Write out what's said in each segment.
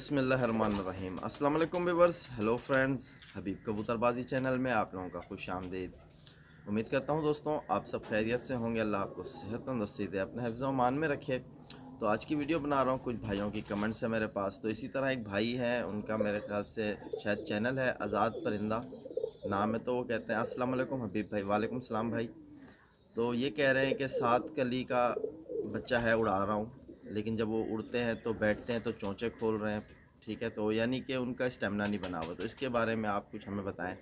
बिस्मिल्लाहिर्रहमानिर्रहीम। अस्सलाम वालेकुम व्यूअर्स, हेलो फ्रेंड्स, हबीब कबूतरबाजी चैनल में आप लोगों का खुश आमदीद। उम्मीद करता हूँ दोस्तों आप सब खैरियत से होंगे। अल्लाह आपको सेहत तंदुरुस्ती दे, अपने हिफ्ज़ व अमान में रखे। तो आज की वीडियो बना रहा हूँ, कुछ भाइयों की कमेंट्स है मेरे पास। तो इसी तरह एक भाई हैं, उनका मेरे ख्याल से शायद चैनल है आज़ाद परिंदा नाम है। तो वो कहते हैं अस्सलाम वालेकुम हबीब भाई। वालेकुम सलाम भाई। तो ये कह रहे हैं कि 7 कली का बच्चा है, उड़ा रहा हूँ, लेकिन जब वो उड़ते हैं तो बैठते हैं तो चोंचे खोल रहे हैं। ठीक है, तो यानी कि उनका स्टेमिना नहीं बना हुआ। तो इसके बारे में आप कुछ हमें बताएं।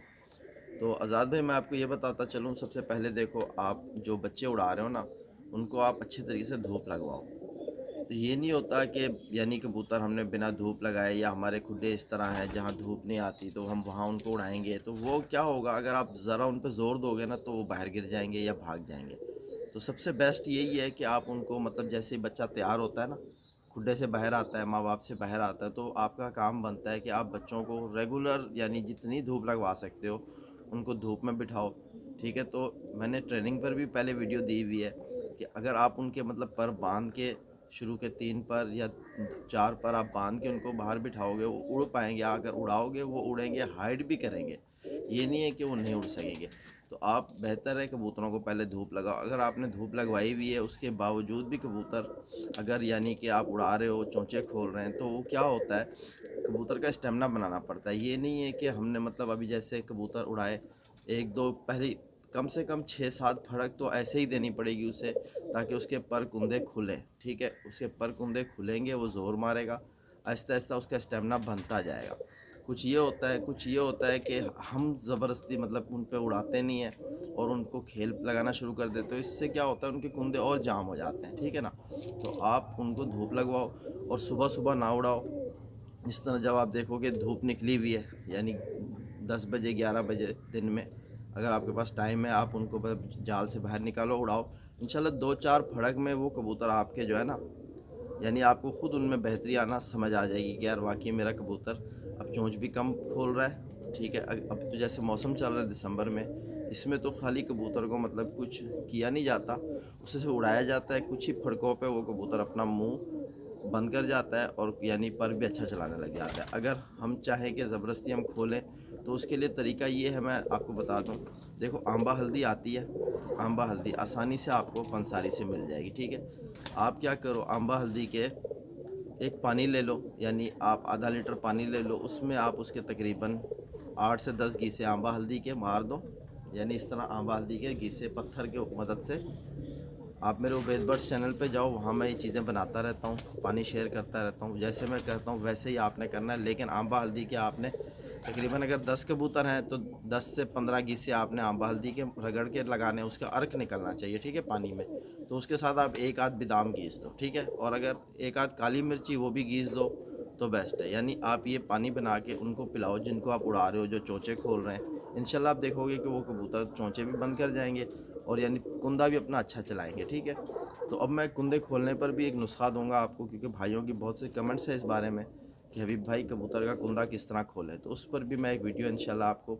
तो आज़ाद भाई, मैं आपको ये बताता चलूँ, सबसे पहले देखो, आप जो बच्चे उड़ा रहे हो ना, उनको आप अच्छे तरीके से धूप लगवाओ। तो ये नहीं होता कि यानी कबूतर हमने बिना धूप लगाए, या हमारे खुडे इस तरह हैं जहाँ धूप नहीं आती तो हम वहाँ उनको उड़ाएंगे, तो वो क्या होगा, अगर आप ज़रा उन पर ज़ोर दोगे ना तो वो बाहर गिर जाएंगे या भाग जाएंगे। तो सबसे बेस्ट यही है कि आप उनको, मतलब जैसे ही बच्चा तैयार होता है ना, खुडे से बाहर आता है, माँ बाप से बाहर आता है, तो आपका काम बनता है कि आप बच्चों को रेगुलर यानी जितनी धूप लगवा सकते हो उनको धूप में बिठाओ। ठीक है, तो मैंने ट्रेनिंग पर भी पहले वीडियो दी हुई है कि अगर आप उनके मतलब पर बांध के, शुरू के 3 पर या 4 पर आप बांध के उनको बाहर बिठाओगे, वो उड़ पाएंगे। अगर उड़ाओगे वो उड़ेंगे, हाइट भी करेंगे। ये नहीं है कि वो नहीं उड़ सकेंगे। तो आप बेहतर है कबूतरों को पहले धूप लगाओ। अगर आपने धूप लगवाई हुई है उसके बावजूद भी कबूतर अगर यानी कि आप उड़ा रहे हो, चोंचे खोल रहे हैं, तो वो क्या होता है, कबूतर का स्टेमिना बनाना पड़ता है। ये नहीं है कि हमने मतलब अभी जैसे कबूतर उड़ाए, एक दो पहली कम से कम 6-7 फड़क तो ऐसे ही देनी पड़ेगी उसे, ताकि उसके पर कुंदे खुलें। ठीक है, उसके पर कुंदे खुलेंगे, वो ज़ोर मारेगा, आहिस्ता आहिस्ता उसका स्टेमिना बनता जाएगा। कुछ ये होता है कि हम ज़बरदस्ती मतलब उन पे उड़ाते नहीं हैं और उनको खेल लगाना शुरू कर देते, तो इससे क्या होता है, उनके कुंदे और जाम हो जाते हैं। ठीक है ना, तो आप उनको धूप लगवाओ और सुबह सुबह ना उड़ाओ। इस तरह जब आप देखोगे धूप निकली हुई है, यानी 10 बजे 11 बजे दिन में, अगर आपके पास टाइम है, आप उनको जाल से बाहर निकालो, उड़ाओ। इंशाल्लाह 2-4 फड़क में वो कबूतर आपके जो है ना, यानी आपको ख़ुद उनमें बेहतरी आना समझ आ जाएगी कि यार वाकई मेरा कबूतर अब चोंच भी कम खोल रहा है। ठीक है, अब तो जैसे मौसम चल रहा है दिसंबर में, इसमें तो खाली कबूतर को मतलब कुछ किया नहीं जाता, उसे से उड़ाया जाता है। कुछ ही फड़कों पे वो कबूतर अपना मुंह बंद कर जाता है और यानी पर भी अच्छा चलाने लग जाता है। अगर हम चाहें कि ज़बरदस्ती हम खोलें, तो उसके लिए तरीका ये है, मैं आपको बता दूं। देखो, आंबा हल्दी आती है, आंबा हल्दी आसानी से आपको पंसारी से मिल जाएगी। ठीक है, आप क्या करो, आंबा हल्दी के एक पानी ले लो, यानी आप आधा लीटर पानी ले लो, उसमें आप उसके तकरीबन 8 से 10 गीसे आंबा हल्दी के मार दो। यानी इस तरह आंबा हल्दी के गीसे पत्थर के मदद से। आप मेरे उबैद बर्ड्स चैनल पे जाओ, वहाँ मैं ये चीज़ें बनाता रहता हूँ, पानी शेयर करता रहता हूँ। जैसे मैं कहता हूँ वैसे ही आपने करना है, लेकिन आंबा हल्दी के आपने तकरीबन, अगर 10 कबूतर हैं तो 10 से 15 गीसे आपने आंबा हल्दी के रगड़ के लगाने, उसका अर्क निकलना चाहिए। ठीक है, पानी में। तो उसके साथ आप एक आध बादाम घीस दो। ठीक है, और अगर एक आध काली मिर्ची वो भी घीस दो तो बेस्ट है। यानी आप ये पानी बना के उनको पिलाओ, जिनको आप उड़ा रहे हो, जो चोंचे खोल रहे हैं। इंशाल्लाह आप देखोगे कि वो कबूतर चोंचे भी बंद कर जाएंगे और यानी कुंदा भी अपना अच्छा चलाएंगे। ठीक है, तो अब मैं कुंदे खोलने पर भी एक नुस्खा दूंगा आपको, क्योंकि भाइयों की बहुत से कमेंट्स है इस बारे में कि हबीब भाई कबूतर का कुंदा किस तरह खोलें, तो उस पर भी मैं एक वीडियो इंशाल्लाह आपको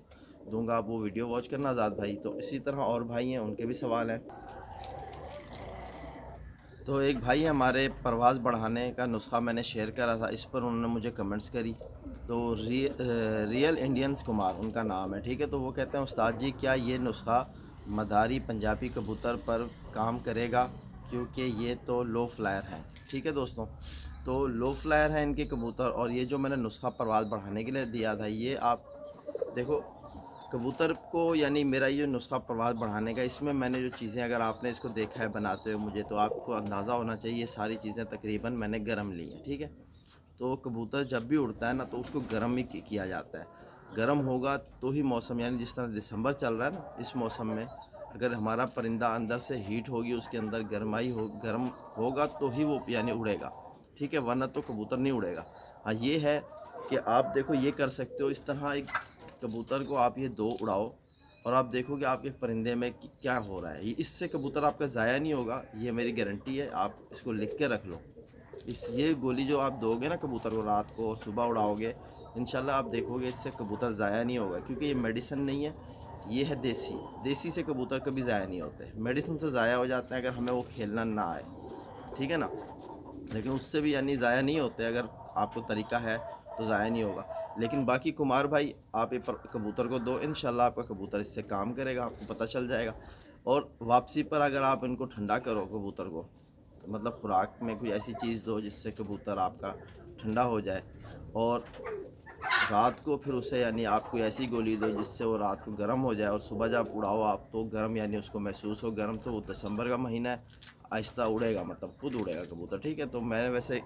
दूंगा, आप वो वीडियो वॉच करना आज़ाद भाई। तो इसी तरह और भाई हैं, उनके भी सवाल हैं। तो एक भाई हमारे परवाज़ बढ़ाने का नुस्खा मैंने शेयर करा था, इस पर उन्होंने मुझे कमेंट्स करी। तो रियल इंडियंस कुमार उनका नाम है। ठीक है, तो वो कहते हैं उस्ताद जी, क्या ये नुस्खा मदारी पंजाबी कबूतर पर काम करेगा, क्योंकि ये तो लो फ्लायर हैं। ठीक है दोस्तों, तो लो फ्लायर हैं इनके कबूतर, और ये जो मैंने नुस्खा परवाज़ बढ़ाने के लिए दिया था, ये आप देखो कबूतर को, यानी मेरा ये नुस्खा परवाज़ बढ़ाने का, इसमें मैंने जो चीज़ें, अगर आपने इसको देखा है बनाते हुए मुझे, तो आपको अंदाज़ा होना चाहिए ये सारी चीज़ें तकरीबन मैंने गर्म ली हैं। ठीक है, तो कबूतर जब भी उड़ता है ना, तो उसको गर्म ही किया जाता है। गर्म होगा तो ही मौसम, यानी जिस तरह दिसंबर चल रहा है ना, इस मौसम में अगर हमारा परिंदा अंदर से हीट होगी, उसके अंदर गर्माई हो, गर्म होगा तो ही वो यानी उड़ेगा। ठीक है, वरना तो कबूतर नहीं उड़ेगा। हाँ, ये है कि आप देखो ये कर सकते हो, इस तरह एक कबूतर को आप ये 2 उड़ाओ और आप देखोगे आपके परिंदे में क्या हो रहा है। ये इससे कबूतर आपका ज़ाया नहीं होगा, ये मेरी गारंटी है, आप इसको लिख के रख लो। ये गोली जो आप दोगे ना कबूतर को रात को और सुबह उड़ाओगे, इंशाल्लाह आप देखोगे इससे कबूतर ज़ाया नहीं होगा, क्योंकि ये मेडिसिन नहीं है, ये है देसी। देसी से कबूतर कभी ज़ाया नहीं होते, मेडिसिन से ज़ाया हो जाते हैं अगर हमें वो खेलना ना आए। ठीक है ना, लेकिन उससे भी यानी ज़ाया नहीं होते। अगर आपको तरीका है तो ज़ाया नहीं होगा। लेकिन बाकी कुमार भाई, आप ये कबूतर को दो, इंशाल्लाह आपका कबूतर इससे काम करेगा, आपको पता चल जाएगा। और वापसी पर अगर आप इनको ठंडा करो कबूतर को, मतलब खुराक में कोई ऐसी चीज़ दो जिससे कबूतर आपका ठंडा हो जाए, और रात को फिर उसे यानी आप कोई ऐसी गोली दो जिससे वो रात को गर्म हो जाए, और सुबह जब उड़ाओ आप तो गर्म यानी उसको महसूस हो गर्म। तो वो दिसंबर का महीना है, आहिस्ता उड़ेगा, मतलब खुद उड़ेगा कबूतर, ठीक है। तो मैंने वैसे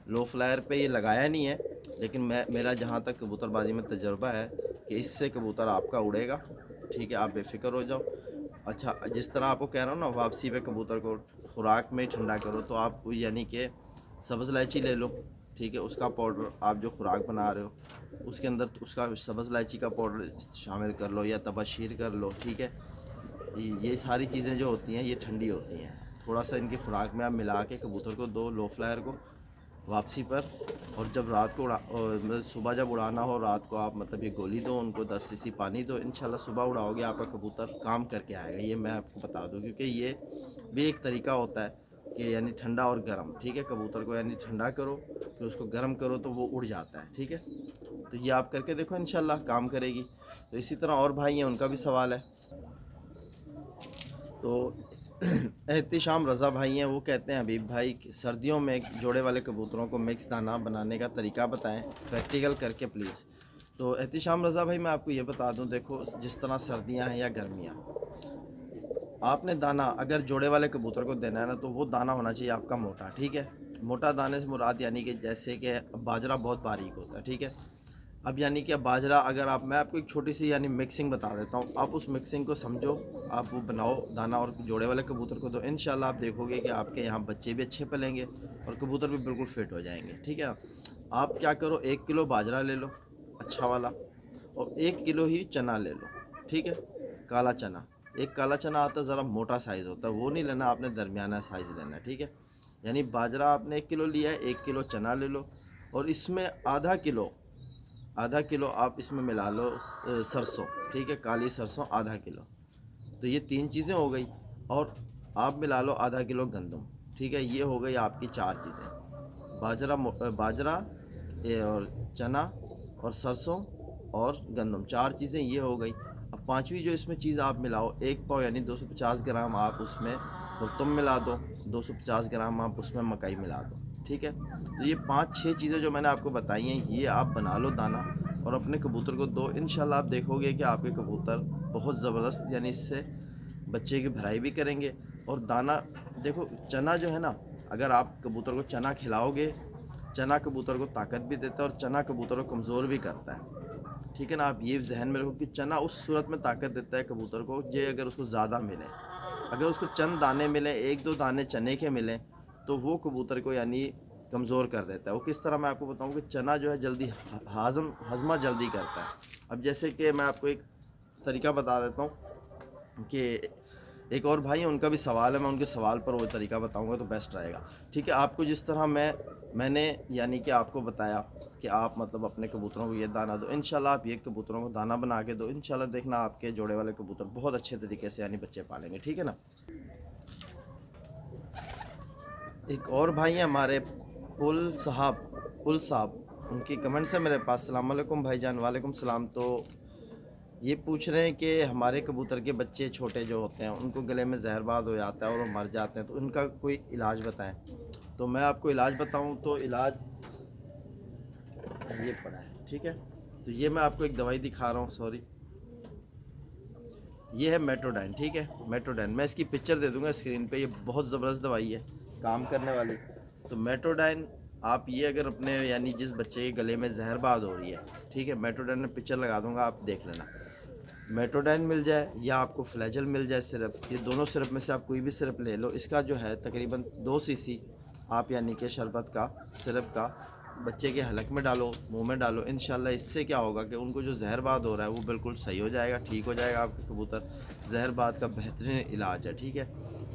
लो फ्लायर पे ये लगाया नहीं है, लेकिन मेरा जहाँ तक कबूतरबाजी में तजर्बा है कि इससे कबूतर आपका उड़ेगा, ठीक है। आप बेफिक्र हो जाओ। अच्छा, जिस तरह आपको कह रहा हूँ ना, वापसी पे कबूतर को खुराक में ही ठंडा करो, तो आप यानी कि सब्ज़ इलायची ले लो, ठीक है। उसका पाउडर आप जो खुराक बना रहे हो उसके अंदर उसका सब्ज़ इलायची का पाउडर शामिल कर लो, या तबशीर कर लो, ठीक है। ये सारी चीज़ें जो होती हैं ये ठंडी होती हैं। थोड़ा सा इनकी खुराक में आप मिला के कबूतर को दो, लो फ्लायर को, वापसी पर। और जब रात को मतलब सुबह जब उड़ाना हो रात को, आप मतलब ये गोली दो उनको, 10 सीसी पानी दो, इंशाल्लाह सुबह उड़ाओगे आपका कबूतर काम करके आएगा। ये मैं आपको बता दूं, क्योंकि ये भी एक तरीका होता है कि यानी ठंडा और गर्म, ठीक है। कबूतर को यानी ठंडा करो फिर उसको गर्म करो तो वो उड़ जाता है, ठीक है। तो ये आप करके देखो, इंशाल्लाह काम करेगी। तो इसी तरह और भाई हैं, उनका भी सवाल है। तो एहतिशाम रज़ा भाई हैं, वो कहते हैं हबीब भाई सर्दियों में जोड़े वाले कबूतरों को मिक्स दाना बनाने का तरीका बताएं प्रैक्टिकल करके प्लीज़। तो एहतिशाम रज़ा भाई, मैं आपको ये बता दूं, देखो जिस तरह सर्दियां हैं या गर्मियां, आपने दाना अगर जोड़े वाले कबूतर को देना है ना, तो वो दाना होना चाहिए आपका मोटा, ठीक है। मोटा दाने से मुराद यानी कि जैसे कि बाजरा बहुत बारीक होता है, ठीक है। अब यानी कि बाजरा, अगर आप, मैं आपको एक छोटी सी यानी मिक्सिंग बता देता हूँ, आप उस मिक्सिंग को समझो, आप वो बनाओ दाना और जोड़े वाले कबूतर को दो, इंशाल्लाह आप देखोगे कि आपके यहाँ बच्चे भी अच्छे पलेंगे और कबूतर भी बिल्कुल फिट हो जाएंगे, ठीक है। आप क्या करो, 1 किलो बाजरा ले लो अच्छा वाला, और 1 किलो ही चना ले लो, ठीक है। काला चना, एक काला चना आता है ज़रा मोटा साइज़ होता है, वो नहीं लेना आपने, दरमियाना साइज़ लेना है, ठीक है। यानी बाजरा आपने 1 किलो लिया है, 1 किलो चना ले लो, और इसमें आधा किलो आप इसमें मिला लो सरसों, ठीक है, काली सरसों आधा किलो। तो ये 3 चीज़ें हो गई, और आप मिला लो आधा किलो गंदम, ठीक है। ये हो गई आपकी 4 चीज़ें, बाजरा और चना और सरसों और गंदम, 4 चीज़ें ये हो गई। अब 5वीं जो इसमें चीज़ आप मिलाओ, 1 पाव यानी 250 ग्राम आप उसमें खुर्तुम मिला दो, 250 ग्राम आप उसमें मकई मिला दो, ठीक है। तो ये 5-6 चीज़ें जो मैंने आपको बताई हैं, ये आप बना लो दाना और अपने कबूतर को दो, इंशाल्लाह आप देखोगे कि आपके कबूतर बहुत ज़बरदस्त यानी इससे बच्चे की भराई भी करेंगे। और दाना देखो, चना जो है ना, अगर आप कबूतर को चना खिलाओगे, चना कबूतर को ताकत भी देता है और चना कबूतर को कमज़ोर भी करता है, ठीक है ना। आप ये जहन में रखो कि चना उस सूरत में ताकत देता है कबूतर को, जे अगर उसको ज़्यादा मिले, अगर उसको चंद दाने मिले, 1-2 दाने चने के मिलें, तो वो कबूतर को यानी कमज़ोर कर देता है। वो किस तरह, मैं आपको बताऊं कि चना जो है जल्दी हजमा जल्दी करता है। अब जैसे कि मैं आपको एक तरीका बता देता हूं कि एक और भाई है, उनका भी सवाल है, मैं उनके सवाल पर वो तरीका बताऊंगा तो बेस्ट रहेगा, ठीक है। आपको जिस तरह मैंने यानी कि आपको बताया कि आप मतलब अपने कबूतरों को ये दाना दो, इंशाल्लाह आप ये कबूतरों को दाना बना के दो, इंशाल्लाह देखना आपके जोड़े वाले कबूतर बहुत अच्छे तरीके से यानी बच्चे पालेंगे, ठीक है ना। एक और भाई हैं हमारे उल साहब, उनकी कमेंट से मेरे पास, अस्सलाम वालेकुम भाईजान। वालेकुम सलाम। तो ये पूछ रहे हैं कि हमारे कबूतर के बच्चे छोटे जो होते हैं उनको गले में जहरबाद हो जाता है और वो मर जाते हैं, तो उनका कोई इलाज बताएं। तो मैं आपको इलाज बताऊं तो इलाज ये पड़ा है, ठीक है। तो ये मैं आपको एक दवाई दिखा रहा हूँ, सॉरी, ये है मेट्रोडाइन, ठीक है। मेट्रोडाइन, मैं इसकी पिक्चर दे दूंगा स्क्रीन पे, ये बहुत ज़बरदस्त दवाई है, काम करने वाली। तो मेट्रोडाइन आप ये अगर अपने यानी जिस बच्चे के गले में जहरबाद हो रही है, ठीक है, मेट्रोडाइन में पिक्चर लगा दूंगा, आप देख लेना। मेट्रोडाइन मिल जाए या आपको फ्लैजल मिल जाए सिरप, ये दोनों सिरप में से आप कोई भी सिरप ले लो। इसका जो है तकरीबन 2 सीसी आप यानी कि शरबत का, सिरप का बच्चे के हलक में डालो, मुंह में डालो, इंशाल्लाह इससे क्या होगा कि उनको जो जहरबाद हो रहा है वो बिल्कुल सही हो जाएगा, ठीक हो जाएगा आपके कबूतर। जहरबाद का बेहतरीन इलाज है, ठीक है।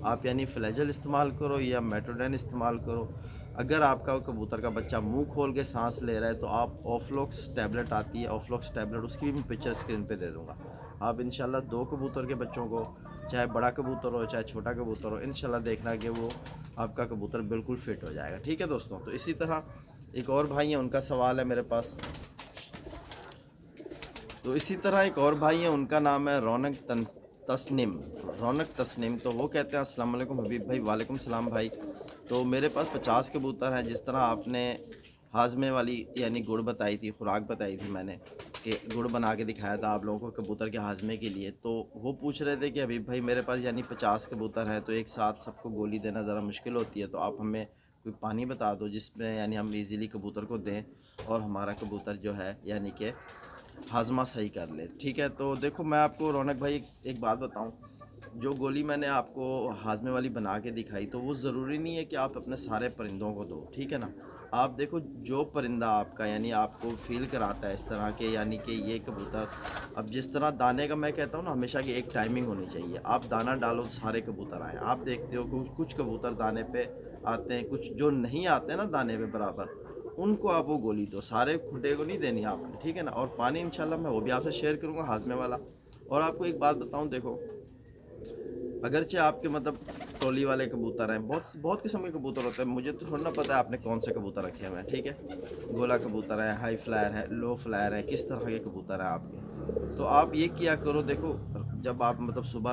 आप यानी फ्लैजल इस्तेमाल करो या मेट्रोडाइन इस्तेमाल करो। अगर आपका कबूतर का बच्चा मुंह खोल के सांस ले रहा है तो आप ऑफ्लॉक्स टैबलेट आती है, ऑफ्लॉक्स टैबलेट, उसकी भी मैं पिक्चर स्क्रीन पे दे दूँगा। आप इंशाल्लाह 2 कबूतर के बच्चों को, चाहे बड़ा कबूतर हो चाहे छोटा कबूतर हो, इंशाल्लाह देखना कि वो आपका कबूतर बिल्कुल फिट हो जाएगा। ठीक है दोस्तों। तो इसी तरह एक और भाई है, उनका सवाल है मेरे पास। तो इसी तरह एक और भाई है, उनका नाम है तस्नीम, रौनक तस्नीम। तो वो कहते हैं अस्सलाम वालेकुम हबीब भाई। वालेकुम सलाम भाई। तो मेरे पास 50 कबूतर हैं। जिस तरह आपने हाजमे वाली यानी गुड़ बताई थी, खुराक बताई थी मैंने कि गुड़ बना के दिखाया था आप लोगों को कबूतर के हाजमे के लिए, तो वो पूछ रहे थे कि हबीब भाई मेरे पास यानी 50 कबूतर हैं, तो एक साथ सबको गोली देना ज़रा मुश्किल होती है, तो आप हमें कोई पानी बता दो जिसमें यानी हम इजीली कबूतर को दें और हमारा कबूतर जो है यानी कि हाजमा सही कर ले। ठीक है। तो देखो मैं आपको रौनक भाई एक बात बताऊं, जो गोली मैंने आपको हाजमे वाली बना के दिखाई, तो वो ज़रूरी नहीं है कि आप अपने सारे परिंदों को दो। ठीक है ना। आप देखो जो परिंदा आपका यानी आपको फील कराता है इस तरह के यानी कि ये कबूतर, अब जिस तरह दाने का मैं कहता हूँ ना हमेशा की एक टाइमिंग होनी चाहिए। आप दाना डालो सारे कबूतर आए। आप देखते हो कुछ कबूतर दाने पे आते हैं, कुछ जो नहीं आते ना दाने पे बराबर, उनको आप वो गोली दो, सारे खुडे को नहीं देनी आपने। ठीक है ना। और पानी इंशाल्लाह मैं वो भी आपसे शेयर करूँगा हाजमे वाला। और आपको एक बात बताऊँ, देखो अगरचे आपके मतलब ट्रॉली वाले कबूतर हैं, बहुत बहुत किस्म के कबूतर होते हैं, मुझे तो थोड़ा ना पता है आपने कौन से कबूतर रखे हुए हैं। ठीक है। गोला कबूतर है, हाई फ्लायर है, लो फ्लायर है, किस तरह के कबूतर हैं आपके। तो आप ये किया करो, देखो जब आप मतलब सुबह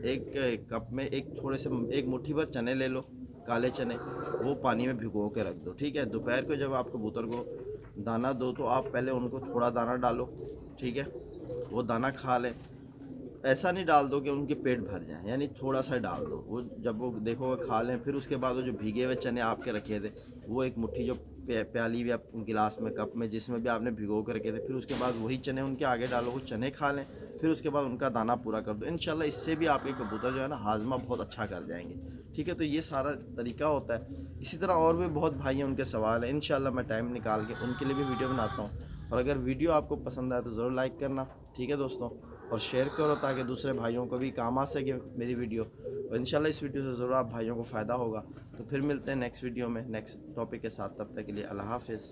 एक कप में एक थोड़े से एक मुट्ठी भर चने ले लो, काले चने, वो पानी में भिगो के रख दो। ठीक है। दोपहर को जब आप कबूतर को दाना दो तो आप पहले उनको थोड़ा दाना डालो। ठीक है। वो दाना खा लें। ऐसा नहीं डाल दो कि उनके पेट भर जाए, यानी थोड़ा सा डाल दो। वो जब वो देखो वो खा लें, फिर उसके बाद वो जो भीगे हुए चने आपके रखे थे, वो एक मुट्ठी जो प्याली या गिलास में कप में जिसमें भी आपने भिगो के रखे थे, फिर उसके बाद वही चने उनके आगे डालो, वो चने खा लें, फिर उसके बाद उनका दाना पूरा कर दो। इंशाल्लाह इससे भी आपके कबूतर जो है ना हाजमा बहुत अच्छा कर जाएंगे। ठीक है। तो ये सारा तरीका होता है। इसी तरह और भी बहुत भाई हैं, उनके सवाल हैं, इंशाल्लाह मैं टाइम निकाल के उनके लिए भी वीडियो बनाता हूँ। और अगर वीडियो आपको पसंद आए तो ज़रूर लाइक करना। ठीक है दोस्तों। और शेयर करो ताकि दूसरे भाइयों को भी काम आ सके मेरी वीडियो। और इंशाल्लाह इस वीडियो से ज़रूर आप भाइयों को फ़ायदा होगा। तो फिर मिलते हैं नेक्स्ट वीडियो में नेक्स्ट टॉपिक के साथ। तब तक के लिए अल्लाह हाफ़िज़।